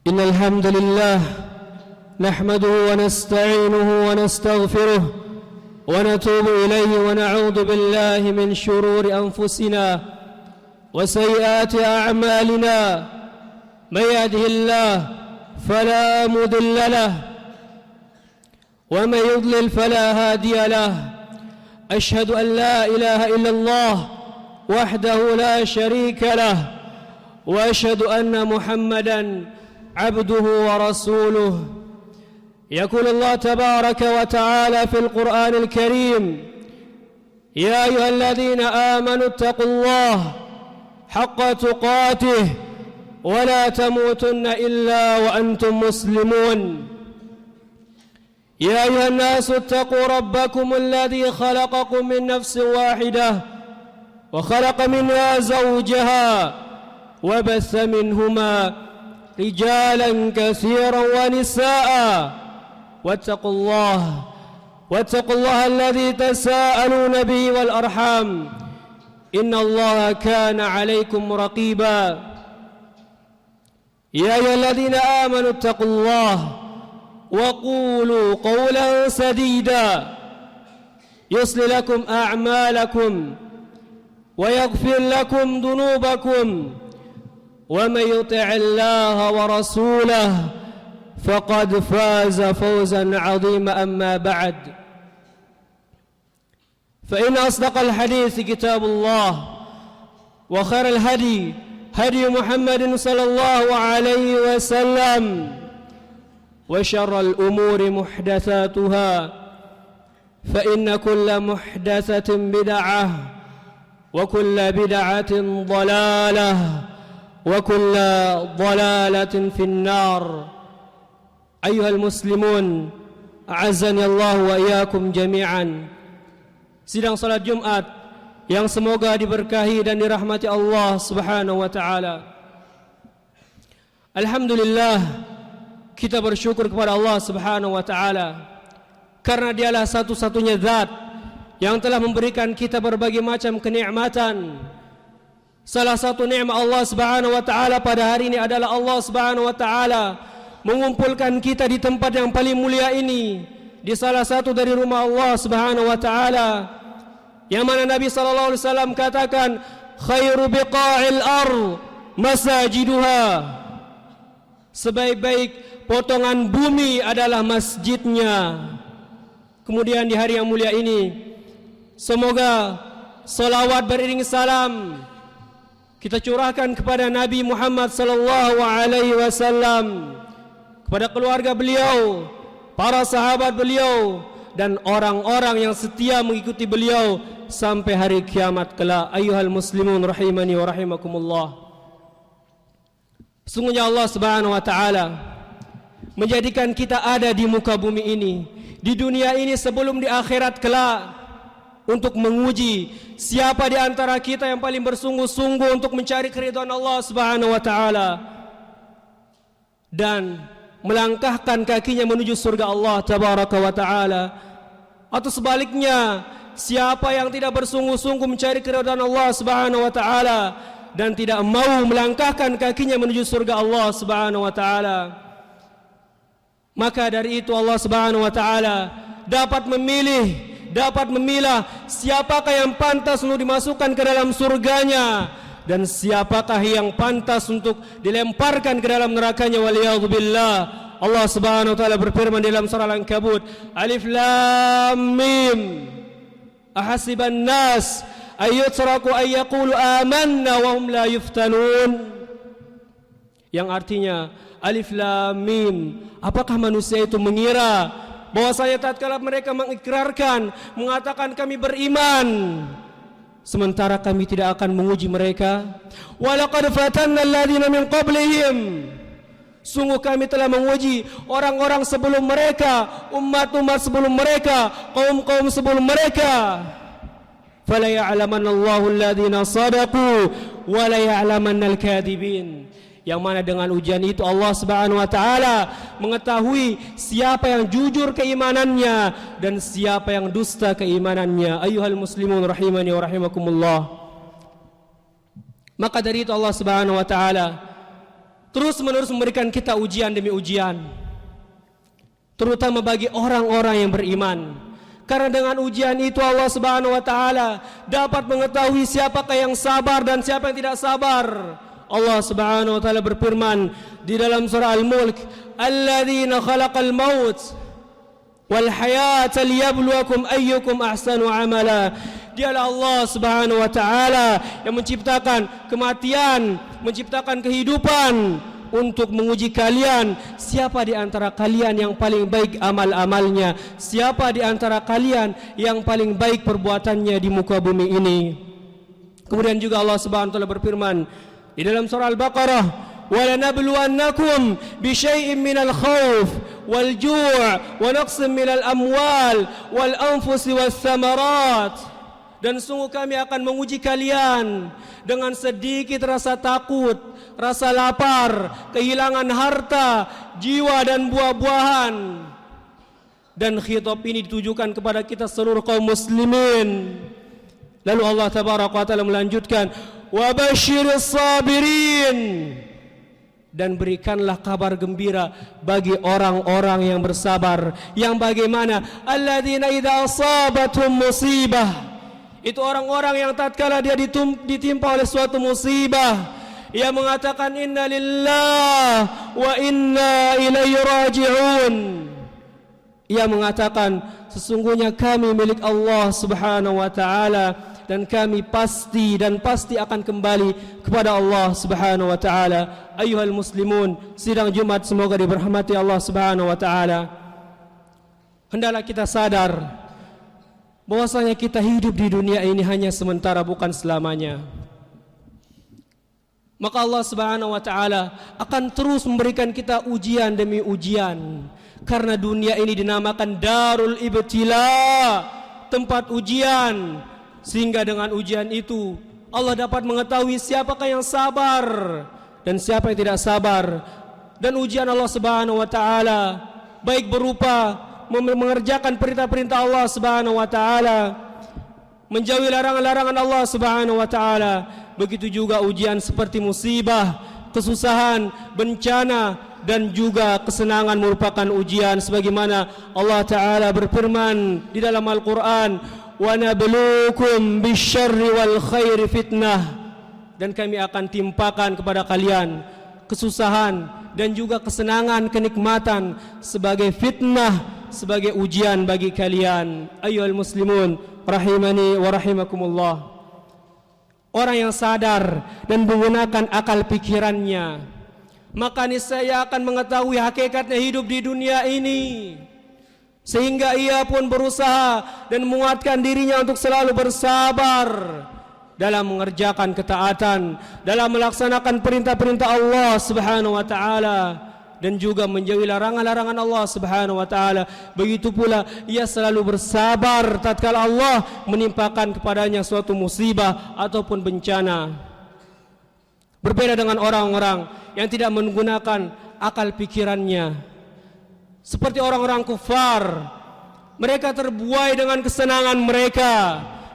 إن الحمد لله نحمده ونستعينه ونستغفره ونتوب إليه ونعوذ بالله من شرور أنفسنا وسيئات أعمالنا. من يهده الله فلا مضل له ومن يضلل فلا هادي له. أشهد أن لا إله إلا الله وحده لا شريك له وأشهد أن محمدًا عبده ورسوله. يقول الله تبارك وتعالى في القرآن الكريم: يا أيها الذين آمنوا اتقوا الله حق تقاته ولا تموتن إلا وأنتم مسلمون. يا أيها الناس اتقوا ربكم الذي خلقكم من نفس واحدة وخلق منها زوجها وبث منهما رجالا كثيرا ونساء واتقوا الله الذي تساءلون به والأرحام إن الله كان عليكم رقيبا. يا أيها الذين آمنوا اتقوا الله وقولوا قولا سديدا يصلح لكم أعمالكم ويغفر لكم ذنوبكم ومن يطع الله ورسوله فقد فاز فوزا عظيما. أما بعد، فإن أصدق الحديث كتاب الله وخير الهدي هدي محمد صلى الله عليه وسلم وشر الأمور محدثاتها فإن كل محدثة بدعة وكل بدعة ضلالة وكل ضلالة في النار. أيها المسلمون أعزني الله وإياكم جميعا. Sidang salat Jumat yang semoga diberkahi dan dirahmati Allah Subhanahu wa taala. Alhamdulillah, kita bersyukur kepada Allah Subhanahu wa taala karena Dialah satu-satunya zat yang telah memberikan kita berbagai macam kenikmatan. Salah satu nikmat Allah Subhanahu wa taala pada hari ini adalah Allah Subhanahu wa taala mengumpulkan kita di tempat yang paling mulia ini, di salah satu dari rumah Allah Subhanahu wa taala, yang mana Nabi sallallahu alaihi wasallam katakan, khairu biqa'il ardh masajiduha. Sebaik-baik potongan bumi adalah masjidnya. Kemudian di hari yang mulia ini, semoga salawat beriring salam kita curahkan kepada Nabi Muhammad sallallahu alaihi wasallam, kepada keluarga beliau, para sahabat beliau, dan orang-orang yang setia mengikuti beliau sampai hari kiamat kelak. Ayyuhal muslimun rahimani wa rahimakumullah. Sungguhnya Allah Subhanahu wa taala menjadikan kita ada di muka bumi ini, di dunia ini sebelum di akhirat kelak, untuk menguji siapa di antara kita yang paling bersungguh-sungguh untuk mencari keridhaan Allah Subhanahu wa taala dan melangkahkan kakinya menuju surga Allah Tabaraka wa taala, atau sebaliknya siapa yang tidak bersungguh-sungguh mencari keridhaan Allah Subhanahu wa taala dan tidak mau melangkahkan kakinya menuju surga Allah Subhanahu wa taala. Maka dari itu Allah Subhanahu wa taala dapat memilah siapakah yang pantas untuk dimasukkan ke dalam surganya dan siapakah yang pantas untuk dilemparkan ke dalam nerakanya. Waliyadzubillah. Allah Subhanahu wa taala berfirman dalam surah Al-Ankabut, Alif Lam Mim, ahasiban nas ayyutraku ayyaqulu amanna wa hum la yuftanun. Yang artinya Alif Lam Mim, apakah manusia itu mengira bahwasanya tatkala mereka mengikrarkan, mengatakan kami beriman, sementara kami tidak akan menguji mereka? Walaqad fatanna alladziina min qablihim, sungguh kami telah menguji orang-orang sebelum mereka, umat-umat sebelum mereka, kaum-kaum sebelum mereka. Fala ya'lamanna Allahu alladziina shadaqu wa la ya'lamanna al-kadhibin. Yang mana dengan ujian itu Allah Subhanahu wa taala mengetahui siapa yang jujur keimanannya dan siapa yang dusta keimanannya. Ayyuhal muslimun rahimani wa rahimakumullah. Maka dari itu Allah Subhanahu wa taala terus-menerus memberikan kita ujian demi ujian, terutama bagi orang-orang yang beriman. Karena dengan ujian itu Allah Subhanahu wa taala dapat mengetahui siapakah yang sabar dan siapa yang tidak sabar. Allah Subhanahu wa taala berfirman di dalam surah Al-Mulk, "Alladzina khalaqal maut wal hayata liyabluwakum ayyukum ahsanu amala." Dialah Allah Subhanahu wa taala yang menciptakan kematian, menciptakan kehidupan untuk menguji kalian, siapa di antara kalian yang paling baik amal-amalnya, siapa di antara kalian yang paling baik perbuatannya di muka bumi ini. Kemudian juga Allah Subhanahu wa taala berfirman di dalam surah Al-Baqarah, "Wa lanabluwannakum bi syai'in minal khauf wal ju' wa naqsin minal amwal wal anfusi was samarat." Dan sungguh kami akan menguji kalian dengan sedikit rasa takut, rasa lapar, kehilangan harta, jiwa dan buah-buahan. Dan khitab ini ditujukan kepada kita seluruh kaum muslimin. Lalu Allah Tabaraka wa Ta'ala melanjutkan, "Wa basyiris sabirin." Dan berikanlah kabar gembira bagi orang-orang yang bersabar. Yang bagaimana? Alladzina idza asabatuhum musibah. Itu orang-orang yang tatkala dia ditimpa oleh suatu musibah, ia mengatakan inna lillah wa inna ilaihi raji'un. Ia mengatakan sesungguhnya kami milik Allah Subhanahu wa taala dan kami pasti akan kembali kepada Allah Subhanahu wa taala. Ayuhal muslimun, sidang Jumat semoga diberkati Allah Subhanahu wa taala. Hendaklah kita sadar bahwasanya kita hidup di dunia ini hanya sementara, bukan selamanya. Maka Allah Subhanahu wa taala akan terus memberikan kita ujian demi ujian. Karena dunia ini dinamakan Darul Ibtila, tempat ujian. Sehingga dengan ujian itu Allah dapat mengetahui siapakah yang sabar dan siapa yang tidak sabar. Dan ujian Allah Subhanahu wa taala baik berupa mengerjakan perintah-perintah Allah Subhanahu wa taala, menjauhi larangan-larangan Allah Subhanahu wa taala. Begitu juga ujian seperti musibah, kesusahan, bencana dan juga kesenangan merupakan ujian sebagaimana Allah taala berfirman di dalam Al-Qur'an, "Wa nabluukum bisyarri wal khairi fitnah." Dan kami akan timpakan kepada kalian kesusahan dan juga kesenangan, kenikmatan sebagai fitnah, sebagai ujian bagi kalian. Ayyuhal muslimun rahimani wa rahimakumullah. Orang yang sadar dan menggunakan akal pikirannya, maka niscaya akan mengetahui hakikatnya hidup di dunia ini, sehingga ia pun berusaha dan menguatkan dirinya untuk selalu bersabar dalam mengerjakan ketaatan, dalam melaksanakan perintah-perintah Allah Subhanahu wa taala, dan juga menjauhi larangan-larangan Allah Subhanahu wa taala. Begitu pula ia selalu bersabar tatkala Allah menimpakan kepadanya suatu musibah ataupun bencana. Berbeda dengan orang-orang yang tidak menggunakan akal pikirannya, seperti orang-orang kufar. Mereka terbuai dengan kesenangan mereka,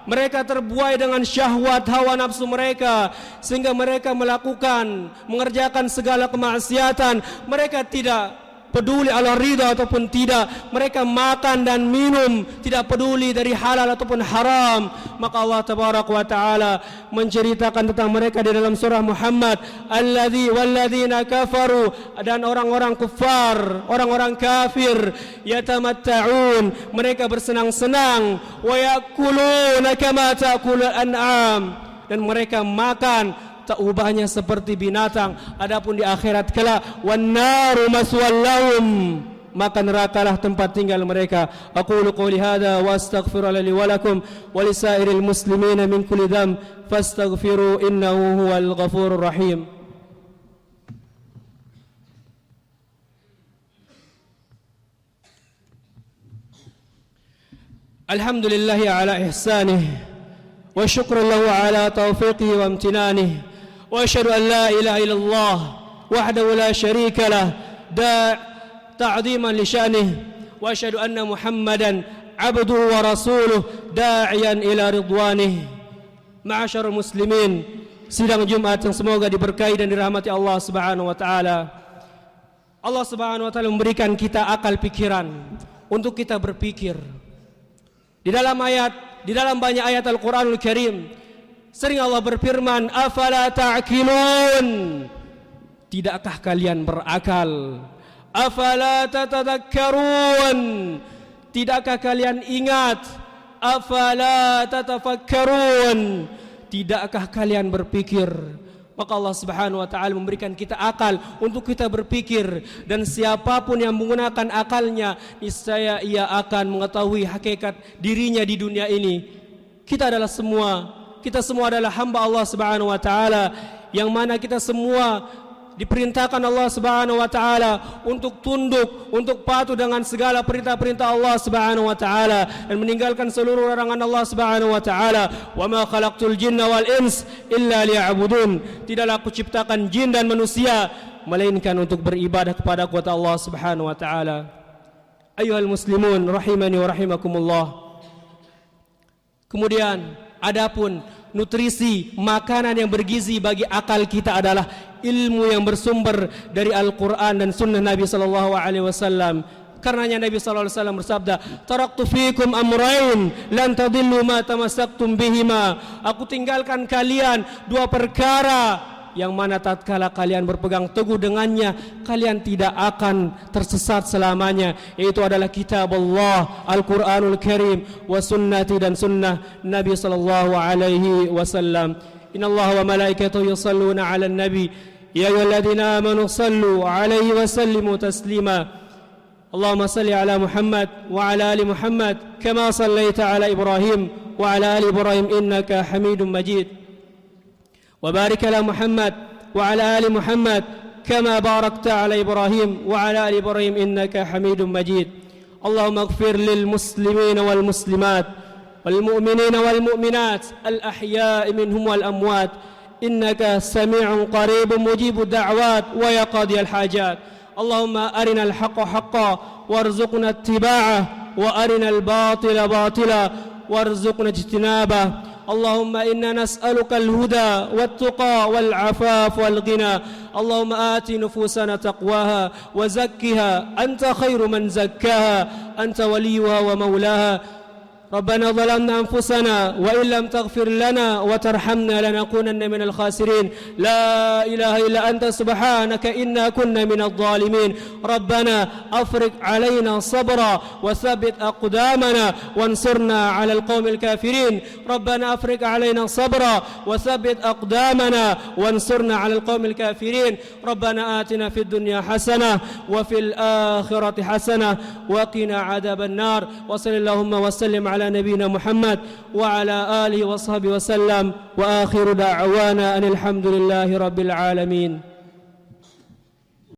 mereka terbuai dengan syahwat hawa nafsu mereka, sehingga mereka mengerjakan segala kemaksiatan. Mereka tidak peduli Allah ridha ataupun tidak. Mereka makan dan minum tidak peduli dari halal ataupun haram. Maka Allah Tabaraka wa taala menceritakan tentang mereka di dalam surah Muhammad, walladzina kafaru, dan orang-orang kufar, orang-orang kafir, yatamatta'un, mereka bersenang-senang, wa yakuluna kama ta'kulul an'am, dan mereka makan tak ubahnya seperti binatang. Adapun di akhirat kelak, wan naru maswal lahum, maka nerakalah tempat tinggal mereka. Aqulu qouli hadza wa astaghfirullaha li wa lakum wa lisairil muslimina min kulli dhanb fastaghfiru innahu huwal ghafurur rahim. Alhamdulillahi ala ihsanih wa syukran lahu ala taufiqihi wa imtinanihi. وأشهد أن لا إله إلا الله وحده لا شريك له تعظيما لشأنه وأشهد أن محمدا عبده ورسوله داعيا إلى رضوانه. معاشر المسلمين, sidang Jumat yang semoga diberkahi dan dirahmati Allah Subhanahu wa taala. Allah Subhanahu wa taala memberikan kita akal pikiran untuk kita berpikir. Di dalam banyak ayat Al-Qur'anul Karim sering Allah berfirman, "Afala ta'qilun?" Tidakkah kalian berakal? Afala tatadhakkarun? Tidakkah kalian ingat? Afala tatafakkarun? Tidakkah kalian berpikir? Maka Allah Subhanahu wa taala memberikan kita akal untuk kita berpikir, dan siapapun yang menggunakan akalnya niscaya ia akan mengetahui hakikat dirinya di dunia ini. Kita semua adalah hamba Allah Subhanahu wa taala, yang mana kita semua diperintahkan Allah Subhanahu wa taala untuk tunduk, untuk patuh dengan segala perintah-perintah Allah Subhanahu wa taala dan meninggalkan seluruh larangan Allah Subhanahu wa taala. Wa ma khalaqtul jinna wal ins illa liya'budun. Tidaklah aku ciptakan jin dan manusia melainkan untuk beribadah kepada Allah Subhanahu wa taala. Ayyuhal muslimun rahimani wa rahimakumullah. Kemudian adapun nutrisi makanan yang bergizi bagi akal kita adalah ilmu yang bersumber dari Al-Quran dan Sunnah Nabi SAW. Karenanya Nabi SAW bersabda, "Taraktu fikum amrain lan tadillu ma tamassaktum bihima." Aku tinggalkan kalian dua perkara yang mana tatkala kalian berpegang teguh dengannya, kalian tidak akan tersesat selamanya, yaitu adalah kitab Allah, Al-Quranul Karim, wa sunnati dan sunnah Nabi SAW. Inna Allah wa malaikatahu yusalluna ala nabi ya ayyuhalladzina amanu sallu alaihi wa sallimu taslima. Allahumma salli ala Muhammad wa ala ali Muhammad kama sallaita ala Ibrahim wa ala ali Ibrahim innaka Hamidum Majid. وبارك على محمد وعلى آل محمد كما باركت على إبراهيم وعلى آل إبراهيم إنك حميد مجيد. اللهم اغفر للمسلمين والمسلمات والمؤمنين والمؤمنات الأحياء منهم والأموات إنك سميع قريب مجيب الدعوات ويقضي الحاجات. اللهم أرنا الحق حقا وارزقنا اتباعه وأرنا الباطل باطلا وارزقنا اجتنابه. اللهم إنا نسألك الهدى والتقى والعفاف والغنى. اللهم آت نفوسنا تقواها وزكها أنت خير من زكاها أنت وليها ومولاها. ربنا ظلمنا أنفسنا وإن لم تغفر لنا وترحمنا لنكونن من الخاسرين. لا إله إلا أنت سبحانك إنا كنا من الظالمين. ربنا أفرغ علينا صبرا وثبت أقدامنا وانصرنا على القوم الكافرين. ربنا أفرغ علينا صبرا وثبت أقدامنا وانصرنا على القوم الكافرين. ربنا آتنا في الدنيا حسنة وفي الآخرة حسنة وقنا عذاب النار. وصلى اللهم وسلم على نبينا محمد وعلى آله وصحبه وسلم. وآخر دعوانا أن الحمد لله رب العالمين.